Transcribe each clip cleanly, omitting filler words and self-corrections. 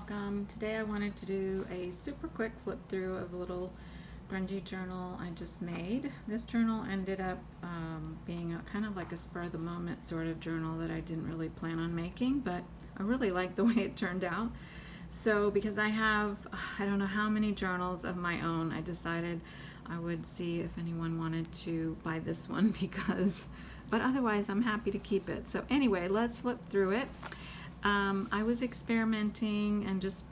welcome. Today I wanted to do a super quick flip through of a little grungy journal I just made. This journal ended up being kind of like a spur of the moment sort of journal that I didn't really plan on making, but I really like the way it turned out. So because I have, I don't know how many journals of my own, I decided I would see if anyone wanted to buy this one but otherwise I'm happy to keep it. So anyway, let's flip through it. I was experimenting and just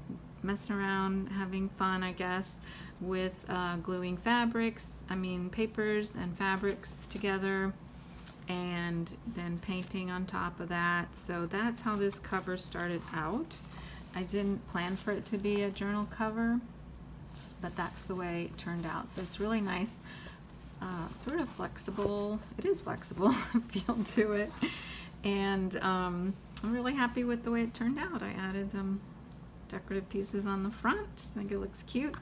messing around, having fun, I guess, with gluing papers and fabrics together, and then painting on top of that. So that's how this cover started out. I didn't plan for it to be a journal cover, but that's the way it turned out. So it's really nice, sort of flexible. It is flexible feel to it, and I'm really happy with the way it turned out. I added decorative pieces on the front. I think it looks cute.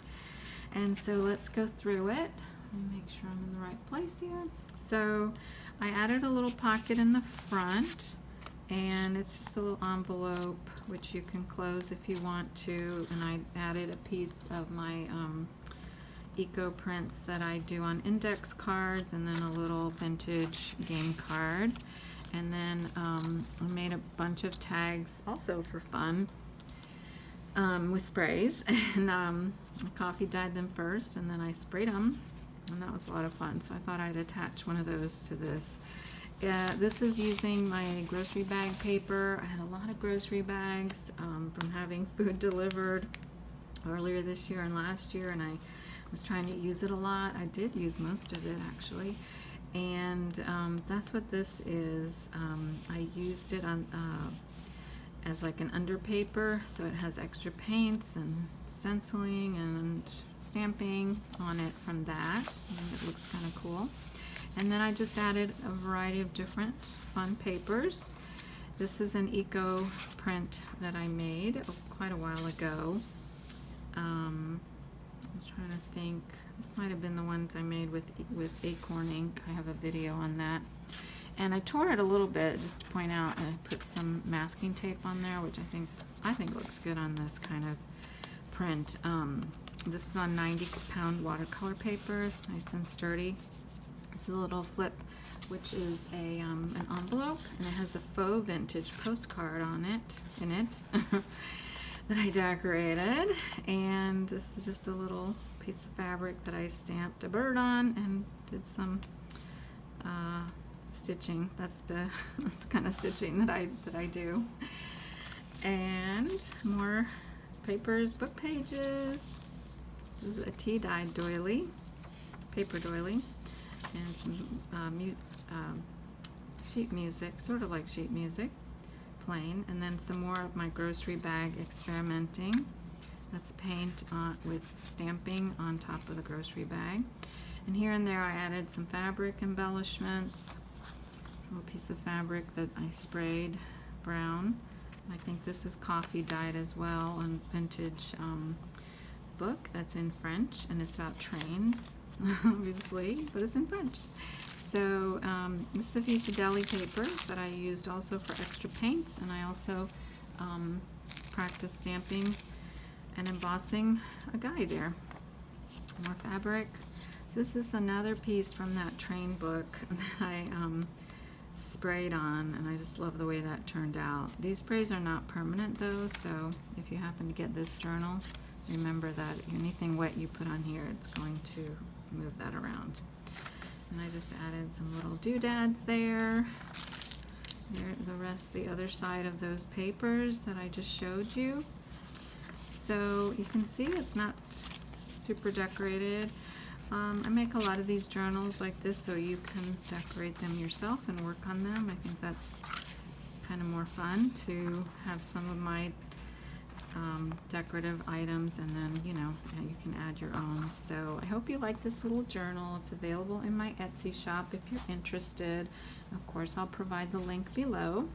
And so let's go through it. Let me make sure I'm in the right place here. So I added a little pocket in the front, and it's just a little envelope which you can close if you want to. And I added a piece of my eco prints that I do on index cards, and then a little vintage game card. And then I made a bunch of tags also for fun with sprays, and I coffee dyed them first, and then I sprayed them, and that was a lot of fun. So I thought I'd attach one of those to this. This is using my grocery bag paper. I had a lot of grocery bags from having food delivered earlier this year and last year, and I was trying to use it a lot. I did use most of it actually. And that's what this is. I used it on as like an underpaper, so it has extra paints and stenciling and stamping on it from that, and it looks kind of cool. And then I just added a variety of different fun papers. This is an eco print that I made quite a while ago. I was trying to think. This might have been the ones I made with acorn ink. I have a video on that. And I tore it a little bit just to point out, and I put some masking tape on there, which I think looks good on this kind of print. This is on 90-pound watercolor paper. It's nice and sturdy. It's a little flip, which is an envelope, and it has a faux vintage postcard on it, that I decorated. And this is just a little piece of fabric that I stamped a bird on and did some stitching. That's the kind of stitching that I do. And more papers, book pages. This is a tea dyed doily, paper doily, and some sheet music, sort of like sheet music, plain. And then some more of my grocery bag experimenting. That's paint with stamping on top of the grocery bag. And here and there I added some fabric embellishments. A little piece of fabric that I sprayed brown. I think this is coffee dyed as well, and vintage book that's in French, and it's about trains, obviously, but it's in French. So this is a piece of deli paper that I used also for extra paints, and I also practiced stamping and embossing a guy there. More fabric. This is another piece from that train book that I sprayed on, and I just love the way that turned out. These sprays are not permanent though, so if you happen to get this journal, remember that anything wet you put on here, it's going to move that around. And I just added some little doodads there. There, the other side of those papers that I just showed you. So you can see it's not super decorated. I make a lot of these journals like this so you can decorate them yourself and work on them. I think that's kind of more fun to have some of my decorative items, and then you can add your own. So I hope you like this little journal. It's available in my Etsy shop if you're interested. Of course, I'll provide the link below.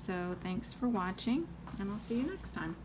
So thanks for watching, and I'll see you next time.